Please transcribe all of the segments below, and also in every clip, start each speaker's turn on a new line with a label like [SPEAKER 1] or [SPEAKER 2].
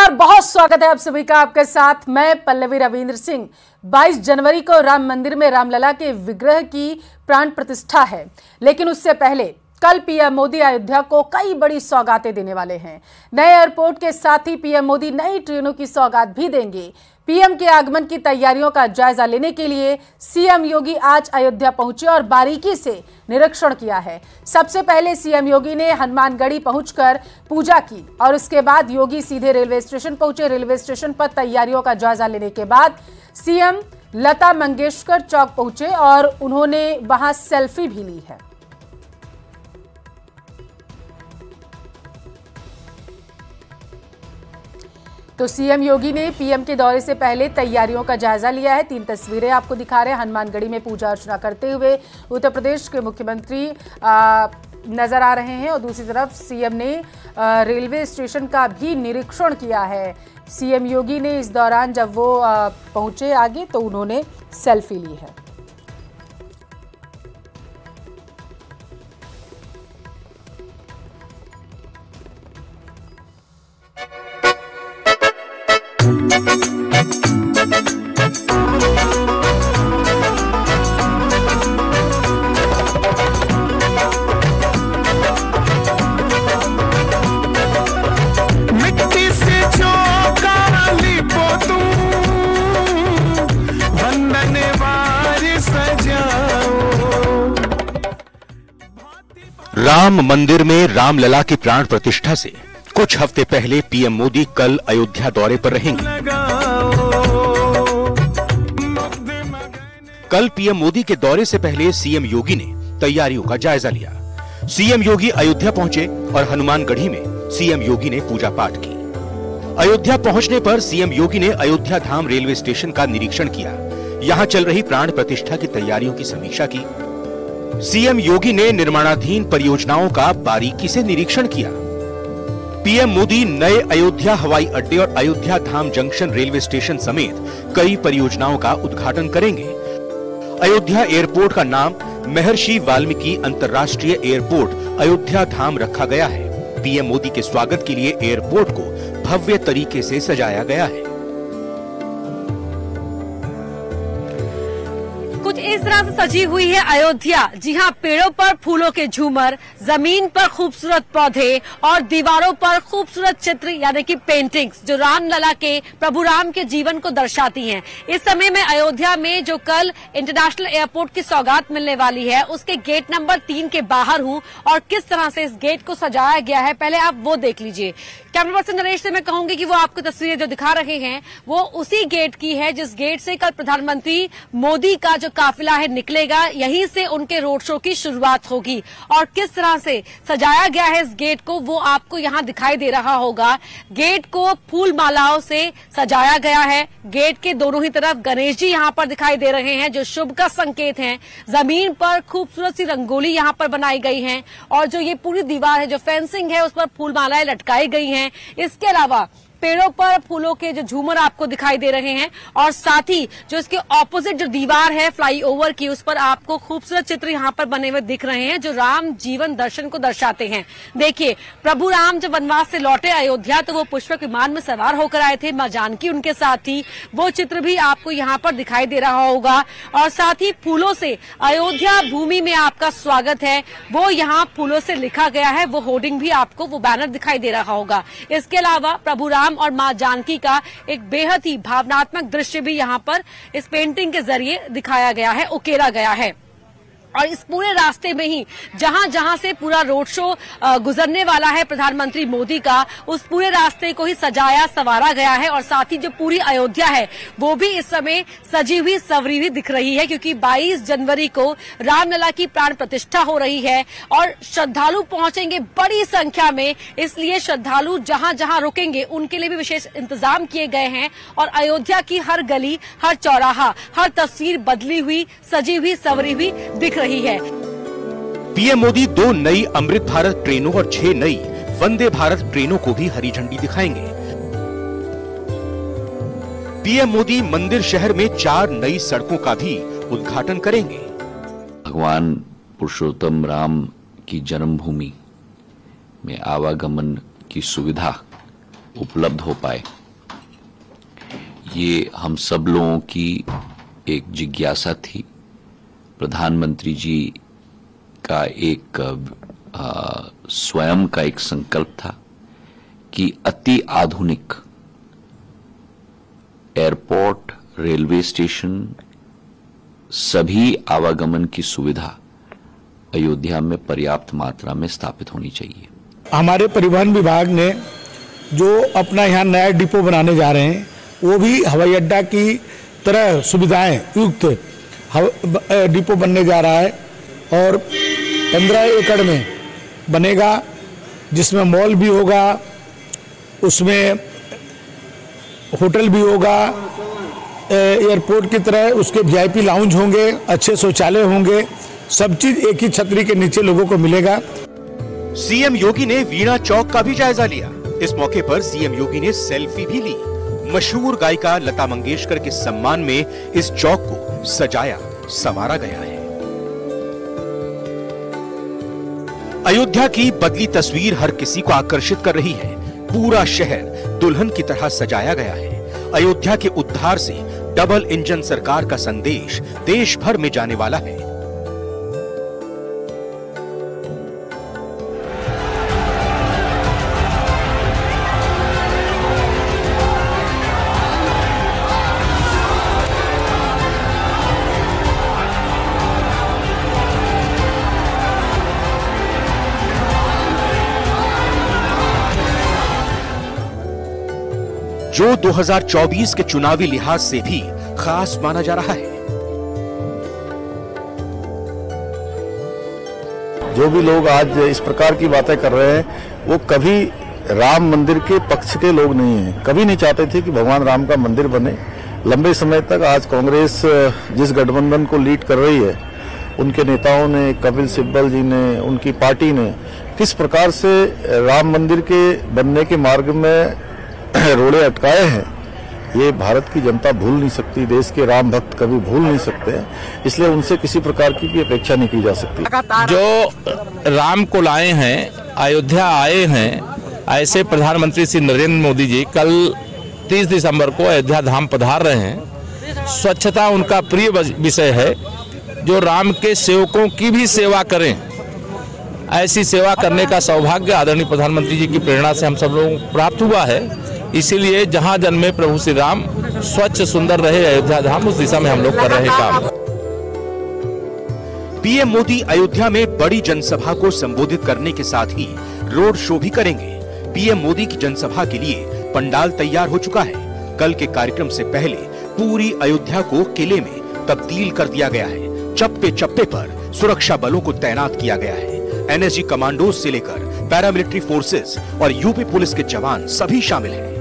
[SPEAKER 1] नमस्कार, बहुत स्वागत है आप सभी का। आपके साथ मैं पल्लवी रविंद्र सिंह। 22 जनवरी को राम मंदिर में रामलला के विग्रह की प्राण प्रतिष्ठा है, लेकिन उससे पहले कल पीएम मोदी अयोध्या को कई बड़ी सौगातें देने वाले हैं। नए एयरपोर्ट के साथ ही पीएम मोदी नई ट्रेनों की सौगात भी देंगे। पीएम के आगमन की तैयारियों का जायजा लेने के लिए सीएम योगी आज अयोध्या पहुंचे और बारीकी से निरीक्षण किया है। सबसे पहले सीएम योगी ने हनुमानगढ़ी पहुंचकर पूजा की और उसके बाद योगी सीधे रेलवे स्टेशन पहुंचे। रेलवे स्टेशन पर तैयारियों का जायजा लेने के बाद सीएम लता मंगेशकर चौक पहुंचे और उन्होंने वहां सेल्फी भी ली है। तो सीएम योगी ने पीएम के दौरे से पहले तैयारियों का जायजा लिया है। 3 तस्वीरें आपको दिखा रहे हैं। हनुमानगढ़ी में पूजा अर्चना करते हुए उत्तर प्रदेश के मुख्यमंत्री नजर आ रहे हैं और दूसरी तरफ सीएम ने रेलवे स्टेशन का भी निरीक्षण किया है। सीएम योगी ने इस दौरान जब वो पहुंचे आगे तो उन्होंने सेल्फी ली है।
[SPEAKER 2] राम मंदिर में रामलला की प्राण प्रतिष्ठा से कुछ हफ्ते पहले पीएम मोदी कल अयोध्या दौरे पर रहेंगे। कल पीएम मोदी के दौरे से पहले सीएम योगी ने तैयारियों का जायजा लिया। सीएम योगी अयोध्या पहुंचे और हनुमानगढ़ी में सीएम योगी ने पूजा पाठ की। अयोध्या पहुंचने पर सीएम योगी ने अयोध्या धाम रेलवे स्टेशन का निरीक्षण किया। यहां चल रही प्राण प्रतिष्ठा की तैयारियों की समीक्षा की। सीएम योगी ने निर्माणाधीन परियोजनाओं का बारीकी से निरीक्षण किया। पीएम मोदी नए अयोध्या हवाई अड्डे और अयोध्या धाम जंक्शन रेलवे स्टेशन समेत कई परियोजनाओं का उद्घाटन करेंगे। अयोध्या एयरपोर्ट का नाम महर्षि वाल्मीकि अंतर्राष्ट्रीय एयरपोर्ट अयोध्या धाम रखा गया है। पीएम मोदी के स्वागत के लिए एयरपोर्ट को भव्य तरीके से सजाया गया है।
[SPEAKER 3] कुछ इस तरह से सजी हुई है अयोध्या। जी हाँ, पेड़ों पर फूलों के झूमर, जमीन पर खूबसूरत पौधे और दीवारों पर खूबसूरत चित्र यानी कि पेंटिंग्स जो रामलला के प्रभु राम के जीवन को दर्शाती हैं। इस समय मैं अयोध्या में जो कल इंटरनेशनल एयरपोर्ट की सौगात मिलने वाली है उसके गेट नंबर 3 के बाहर हूँ और किस तरह से इस गेट को सजाया गया है पहले आप वो देख लीजिए। कैमरा पर्सन नरेश से मैं कहूंगी कि वो आपको तस्वीरें जो दिखा रहे हैं वो उसी गेट की है जिस गेट से कल प्रधानमंत्री मोदी का जो काफिला है निकलेगा। यहीं से उनके रोड शो की शुरुआत होगी और किस तरह से सजाया गया है इस गेट को वो आपको यहाँ दिखाई दे रहा होगा। गेट को फूल मालाओं से सजाया गया है। गेट के दोनों ही तरफ गणेश जी यहाँ पर दिखाई दे रहे हैं जो शुभ का संकेत है। जमीन पर खूबसूरत सी रंगोली यहाँ पर बनाई गई है और जो ये पूरी दीवार है जो फेंसिंग है उस पर फूल मालाएं लटकाई गई हैं। इसके अलावा पेड़ों पर फूलों के जो झूमर आपको दिखाई दे रहे हैं और साथ ही जो इसके ऑपोजिट जो दीवार है फ्लाईओवर की उस पर आपको खूबसूरत चित्र यहाँ पर बने हुए दिख रहे हैं जो राम जीवन दर्शन को दर्शाते हैं। देखिए, प्रभु राम जब वनवास से लौटे अयोध्या तो वो पुष्पक विमान में सवार होकर आए थे। मां जानकी उनके साथ थी। वो चित्र भी आपको यहाँ पर दिखाई दे रहा होगा और साथ ही फूलों से अयोध्या भूमि में आपका स्वागत है वो यहाँ फूलों से लिखा गया है। वो होर्डिंग भी आपको वो बैनर दिखाई दे रहा होगा। इसके अलावा प्रभु राम और मां जानकी का एक बेहद ही भावनात्मक दृश्य भी यहाँ पर इस पेंटिंग के जरिए दिखाया गया है, उकेरा गया है। और इस पूरे रास्ते में ही जहां जहां से पूरा रोड शो गुजरने वाला है प्रधानमंत्री मोदी का उस पूरे रास्ते को ही सजाया संवारा गया है और साथ ही जो पूरी अयोध्या है वो भी इस समय सजी हुई सवरी हुई दिख रही है क्योंकि 22 जनवरी को रामलला की प्राण प्रतिष्ठा हो रही है और श्रद्धालु पहुंचेंगे बड़ी संख्या में। इसलिए श्रद्धालु जहां जहां रुकेंगे उनके लिए भी विशेष इंतजाम किए गए हैं और अयोध्या की हर गली, हर चौराहा, हर तस्वीर बदली हुई, सजी हुई, सवरी हुई दिख रही है।
[SPEAKER 2] पीएम मोदी 2 नई अमृत भारत ट्रेनों और 6 नई वंदे भारत ट्रेनों को भी हरी झंडी दिखाएंगे। पीएम मोदी मंदिर शहर में 4 नई सड़कों का भी उद्घाटन करेंगे।
[SPEAKER 4] भगवान पुरुषोत्तम राम की जन्मभूमि में आवागमन की सुविधा उपलब्ध हो पाए, ये हम सब लोगों की एक जिज्ञासा थी। प्रधानमंत्री जी का एक स्वयं का एक संकल्प था कि अति आधुनिक एयरपोर्ट, रेलवे स्टेशन, सभी आवागमन की सुविधा अयोध्या में पर्याप्त मात्रा में स्थापित होनी चाहिए।
[SPEAKER 5] हमारे परिवहन विभाग ने जो अपना यहाँ नया डिपो बनाने जा रहे हैं, वो भी हवाई अड्डा की तरह सुविधाएं युक्त डिपो बनने जा रहा है और 15 एकड़ में बनेगा, जिसमें मॉल भी होगा, उसमें होटल भी होगा, एयरपोर्ट की तरह उसके वीआईपी लाउंज होंगे, अच्छे शौचालय होंगे, सब चीज एक ही छतरी के नीचे लोगों को मिलेगा।
[SPEAKER 2] सीएम योगी ने वीणा चौक का भी जायजा लिया। इस मौके पर सीएम योगी ने सेल्फी भी ली। मशहूर गायिका लता मंगेशकर के सम्मान में इस चौक को सजाया संवारा गया है। अयोध्या की बदली तस्वीर हर किसी को आकर्षित कर रही है। पूरा शहर दुल्हन की तरह सजाया गया है। अयोध्या के उद्धार से डबल इंजन सरकार का संदेश देश भर में जाने वाला है। जो 2024 के चुनावी लिहाज से भी खास माना जा रहा है।
[SPEAKER 6] जो भी लोग आज इस प्रकार की बातें कर रहे हैं, वो कभी राम मंदिर के पक्ष के लोग नहीं हैं। कभी नहीं चाहते थे कि भगवान राम का मंदिर बने। लंबे समय तक आज कांग्रेस जिस गठबंधन को लीड कर रही है, उनके नेताओं ने, कपिल सिब्बल जी ने, उनकी पार्टी ने किस प्रकार से राम मंदिर के बनने के मार्ग में रोड़े अटकाए हैं, ये भारत की जनता भूल नहीं सकती। देश के राम भक्त कभी भूल नहीं सकते हैं, इसलिए उनसे किसी प्रकार की भी अपेक्षा नहीं की जा सकती।
[SPEAKER 7] जो राम को लाए हैं, अयोध्या आए हैं, ऐसे प्रधानमंत्री श्री नरेंद्र मोदी जी कल 30 दिसंबर को अयोध्या धाम पधार रहे हैं। स्वच्छता उनका प्रिय विषय है। जो राम के सेवकों की भी सेवा करें, ऐसी सेवा करने का सौभाग्य आदरणीय प्रधानमंत्री जी की प्रेरणा से हम सब लोगों को प्राप्त हुआ है। इसीलिए जहां जन्मे प्रभु श्री राम, स्वच्छ सुंदर रहे अयोध्या धाम, उस दिशा में हम लोग कर रहे हैं काम।
[SPEAKER 2] पीएम मोदी अयोध्या में बड़ी जनसभा को संबोधित करने के साथ ही रोड शो भी करेंगे। पीएम मोदी की जनसभा के लिए पंडाल तैयार हो चुका है। कल के कार्यक्रम से पहले पूरी अयोध्या को किले में तब्दील कर दिया गया है। चप्पे चप्पे पर सुरक्षा बलों को तैनात किया गया है। एनएसजी कमांडोज से लेकर पैरामिलिट्री फोर्सेस और यूपी पुलिस के जवान सभी शामिल हैं।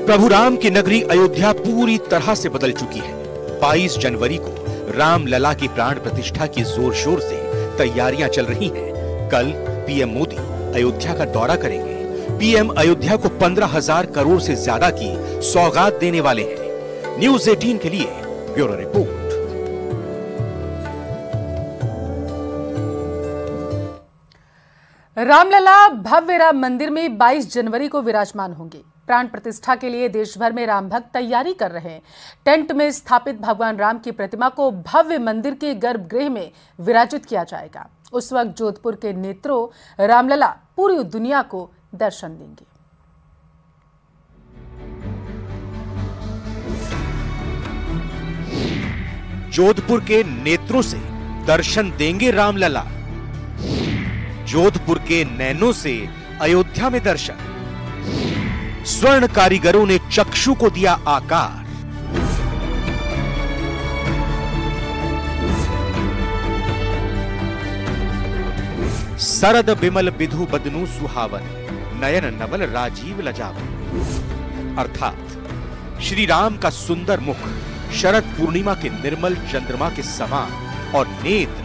[SPEAKER 2] प्रभु राम की नगरी अयोध्या पूरी तरह से बदल चुकी है। 22 जनवरी को राम लला की प्राण प्रतिष्ठा की जोर शोर से तैयारियां चल रही हैं। कल पीएम मोदी अयोध्या का दौरा करेंगे। पीएम अयोध्या को 15,000 करोड़ से ज्यादा की सौगात देने वाले हैं। न्यूज़ 18 के लिए ब्यूरो रिपोर्ट।
[SPEAKER 1] रामलला भव्य राम मंदिर में 22 जनवरी को विराजमान होंगे। प्राण प्रतिष्ठा के लिए देश भर में राम भक्त तैयारी कर रहे हैं। टेंट में स्थापित भगवान राम की प्रतिमा को भव्य मंदिर के गर्भगृह में विराजित किया जाएगा। उस वक्त जोधपुर के नेत्रों रामलला पूरी दुनिया को दर्शन देंगे।
[SPEAKER 2] जोधपुर के नेत्रों से दर्शन देंगे रामलला। जोधपुर के नैनों से अयोध्या में दर्शन। स्वर्ण कारीगरों ने चक्षु को दिया आकार। सरद बिमल बिधु बदनु सुहावन, नयन नवल राजीव लजावन। अर्थात श्री राम का सुंदर मुख शरद पूर्णिमा के निर्मल चंद्रमा के समान और नेत्र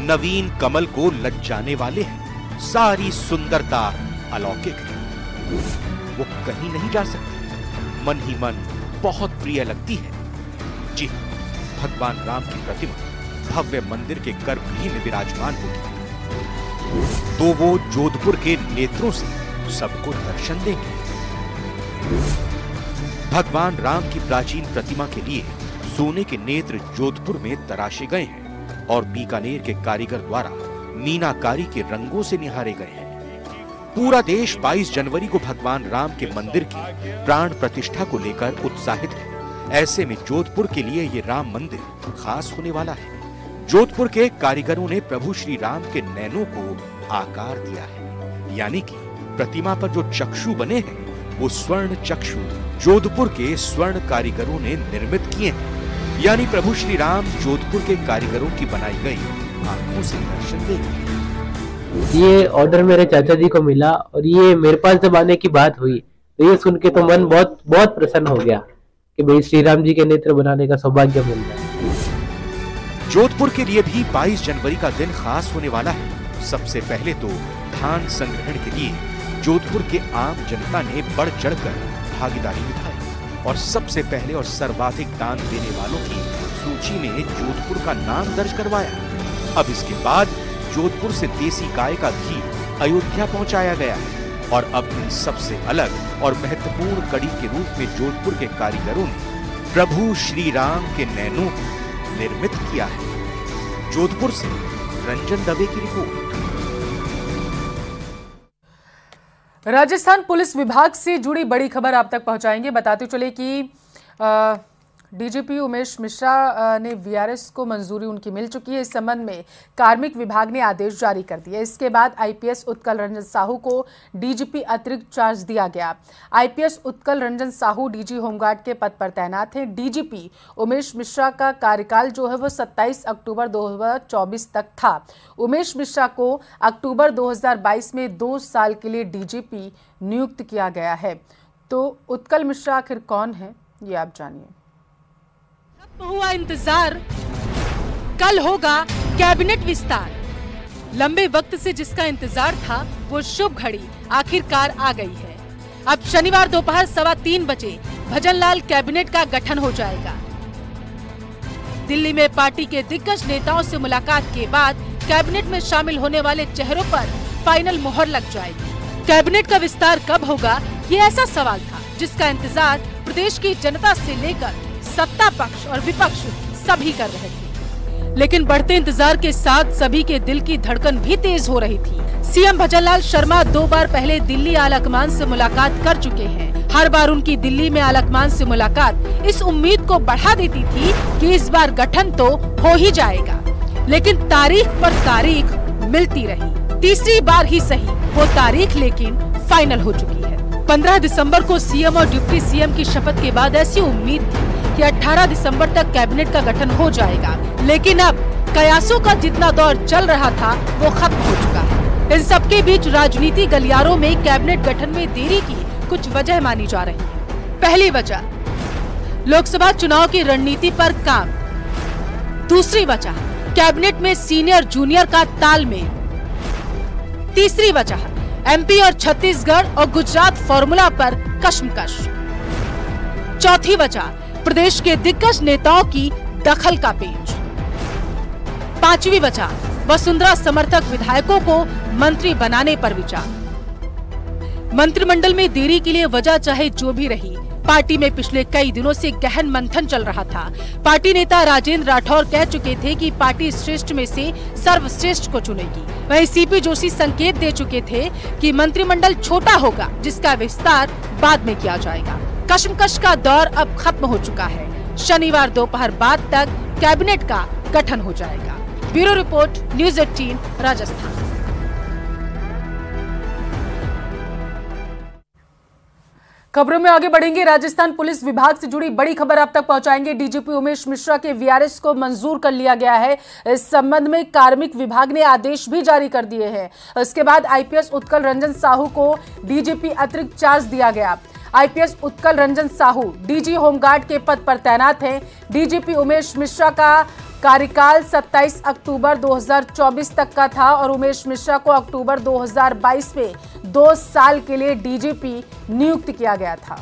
[SPEAKER 2] नवीन कमल को लज्जाने वाले हैं। सारी सुंदरता अलौकिक है, वो कहीं नहीं जा सकती। मन ही मन बहुत प्रिय लगती है। जी, भगवान राम की प्रतिमा भव्य मंदिर के गर्भगृह में विराजमान होगी तो वो जोधपुर के नेत्रों से सबको दर्शन देंगे। भगवान राम की प्राचीन प्रतिमा के लिए सोने के नेत्र जोधपुर में तराशे गए हैं और बीकानेर के कारीगर द्वारा मीनाकारी के रंगों से निहारे गए हैं। पूरा देश 22 जनवरी को भगवान राम के मंदिर की प्राण प्रतिष्ठा को लेकर उत्साहित है। ऐसे में जोधपुर के लिए ये राम मंदिर खास होने वाला है। जोधपुर के कारीगरों ने प्रभु श्री राम के नैनों को आकार दिया है, यानी कि प्रतिमा पर जो चक्षु बने हैं वो स्वर्ण चक्षु जोधपुर के स्वर्ण कारीगरों ने निर्मित किए हैं, यानी प्रभु श्री राम जोधपुर के कारीगरों की बनाई गई आंखों से दर्शन देंगे।
[SPEAKER 8] ये ऑर्डर मेरे चाचा जी को मिला और ये मेरे पास जब आने की बात हुई तो ये सुन के तो मन बहुत बहुत प्रसन्न हो गया कि भाई श्री राम जी के नेत्र बनाने का सौभाग्य मिल रहा है।
[SPEAKER 2] जोधपुर के लिए भी 22 जनवरी का दिन खास होने वाला है। सबसे पहले तो धान संग्रहण के लिए जोधपुर के आम जनता ने बढ़ चढ़कर भागीदारी निभाई और सबसे पहले और सर्वाधिक दान देने वालों की सूची में जोधपुर का नाम दर्ज करवाया। अब इसके बाद जोधपुर से देसी गाय का घी अयोध्या पहुंचाया गया है और अब इन सबसे अलग और महत्वपूर्ण कड़ी के रूप में जोधपुर के कारीगरों ने प्रभु श्री राम के नैनों को निर्मित किया है। जोधपुर से रंजन दवे की रिपोर्ट।
[SPEAKER 1] राजस्थान पुलिस विभाग से जुड़ी बड़ी खबर आप तक पहुंचाएंगे। बताते चले कि डीजीपी उमेश मिश्रा ने वीआरएस को मंजूरी उनकी मिल चुकी है। इस संबंध में कार्मिक विभाग ने आदेश जारी कर दिया। इसके बाद आईपीएस उत्कल रंजन साहू को डीजीपी अतिरिक्त चार्ज दिया गया। IPS Utkal Ranjan Sahu DG home guard के पद पर तैनात हैं। डीजीपी उमेश मिश्रा का कार्यकाल जो है वो 27 अक्टूबर 2024 तक था। उमेश मिश्रा को अक्टूबर 2022 में 2 साल के लिए डीजीपी नियुक्त किया गया है। तो उत्कल मिश्रा आखिर कौन है, ये आप जानिए।
[SPEAKER 3] हुआ इंतजार, कल होगा कैबिनेट विस्तार। लंबे वक्त से जिसका इंतजार था वो शुभ घड़ी आखिरकार आ गई है। अब शनिवार दोपहर 3:15 बजे भजनलाल कैबिनेट का गठन हो जाएगा। दिल्ली में पार्टी के दिग्गज नेताओं से मुलाकात के बाद कैबिनेट में शामिल होने वाले चेहरों पर फाइनल मुहर लग जाएगी। कैबिनेट का विस्तार कब होगा, ये ऐसा सवाल था जिसका इंतजार प्रदेश की जनता से लेकर सत्ता पक्ष और विपक्ष सभी कर रहे थे। लेकिन बढ़ते इंतजार के साथ सभी के दिल की धड़कन भी तेज हो रही थी। सीएम भजनलाल शर्मा 2 बार पहले दिल्ली आलाकमान से मुलाकात कर चुके हैं। हर बार उनकी दिल्ली में आलाकमान से मुलाकात इस उम्मीद को बढ़ा देती थी कि इस बार गठन तो हो ही जाएगा, लेकिन तारीख पर तारीख मिलती रही। तीसरी बार ही सही वो तारीख लेकिन फाइनल हो चुकी है। 15 दिसंबर को सीएम और डिप्टी सीएम की शपथ के बाद ऐसी उम्मीद थी कि 18 दिसंबर तक कैबिनेट का गठन हो जाएगा, लेकिन अब कयासों का जितना दौर चल रहा था वो खत्म हो चुका है। इन सबके बीच राजनीति गलियारों में कैबिनेट गठन में देरी की कुछ वजह मानी जा रही है। पहली वजह लोकसभा चुनाव की रणनीति पर काम। दूसरी वजह कैबिनेट में सीनियर जूनियर का तालमेल। तीसरी वजह एमपी और छत्तीसगढ़ और गुजरात फॉर्मूला पर कशमकश। चौथी वजह प्रदेश के दिग्गज नेताओं की दखल का पेच। पांचवी वजह वसुंधरा समर्थक विधायकों को मंत्री बनाने पर विचार। मंत्रिमंडल में देरी के लिए वजह चाहे जो भी रही, पार्टी में पिछले कई दिनों से गहन मंथन चल रहा था। पार्टी नेता राजेंद्र राठौर कह चुके थे कि पार्टी श्रेष्ठ में से सर्वश्रेष्ठ को चुनेगी। वहीं सीपी जोशी संकेत दे चुके थे कि मंत्रिमंडल छोटा होगा जिसका विस्तार बाद में किया जाएगा। कशमकश का दौर अब खत्म हो चुका है। शनिवार दोपहर बाद तक कैबिनेट का गठन हो जाएगा। Bureau report, news 18 Rajasthan.
[SPEAKER 1] खबरों में आगे बढ़ेंगे। राजस्थान पुलिस विभाग से जुड़ी बड़ी खबर आप तक पहुंचाएंगे। डीजीपी उमेश मिश्रा के वीआरएस को मंजूर कर लिया गया है। इस संबंध में कार्मिक विभाग ने आदेश भी जारी कर दिए हैं। इसके बाद आईपीएस उत्कल रंजन साहू को डीजीपी अतिरिक्त चार्ज दिया गया। IPS Utkal Ranjan Sahu DG home guard के पद पर तैनात हैं। डीजीपी उमेश मिश्रा का कार्यकाल 27 अक्टूबर 2024 तक का था और उमेश मिश्रा को अक्टूबर 2022 में 2 साल के लिए डीजीपी नियुक्त किया गया था।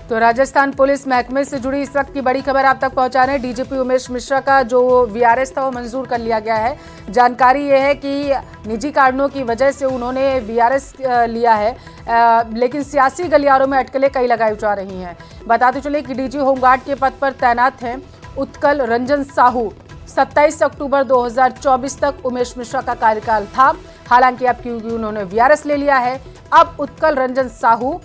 [SPEAKER 1] तो राजस्थान पुलिस महकमे से जुड़ी इस वक्त की बड़ी खबर आप तक पहुंचा रहे हैं। डीजीपी उमेश मिश्रा का जो वीआरएस था वो मंजूर कर लिया गया है। जानकारी ये है कि निजी कारणों की वजह से उन्होंने वीआरएस लिया है, लेकिन सियासी गलियारों में अटकलें कई लगाई जा रही हैं। बताते चले कि डीजी होमगार्ड के पद पर तैनात हैं उत्कल रंजन साहू। 27 अक्टूबर 2024 तक उमेश मिश्रा का कार्यकाल था। हालांकि अब क्योंकि उन्होंने वीआरएस ले लिया है, अब उत्कल रंजन साहू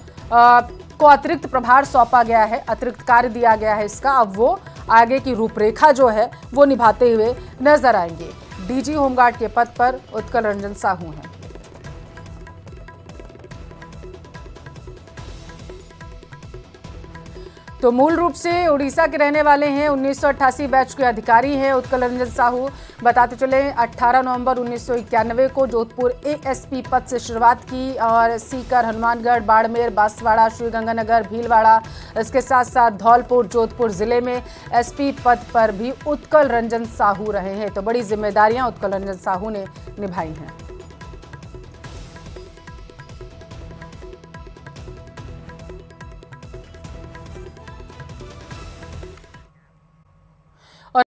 [SPEAKER 1] को अतिरिक्त प्रभार सौंपा गया है, अतिरिक्त कार्य दिया गया है इसका। अब वो आगे की रूपरेखा जो है वो निभाते हुए नजर आएंगे। डीजी होमगार्ड के पद पर उत्कल रंजन साहू हैं। तो मूल रूप से उड़ीसा के रहने वाले हैं, 1988 बैच के अधिकारी हैं उत्कल रंजन साहू। बताते चले 18 नवंबर 1991 को जोधपुर एएसपी पद से शुरुआत की और सीकर, हनुमानगढ़, बाड़मेर, बांसवाड़ा, श्रीगंगानगर, भीलवाड़ा, इसके साथ साथ धौलपुर, जोधपुर जिले में एसपी पद पर भी उत्कल रंजन साहू रहे हैं। तो बड़ी जिम्मेदारियां उत्कल रंजन साहू ने निभाई हैं।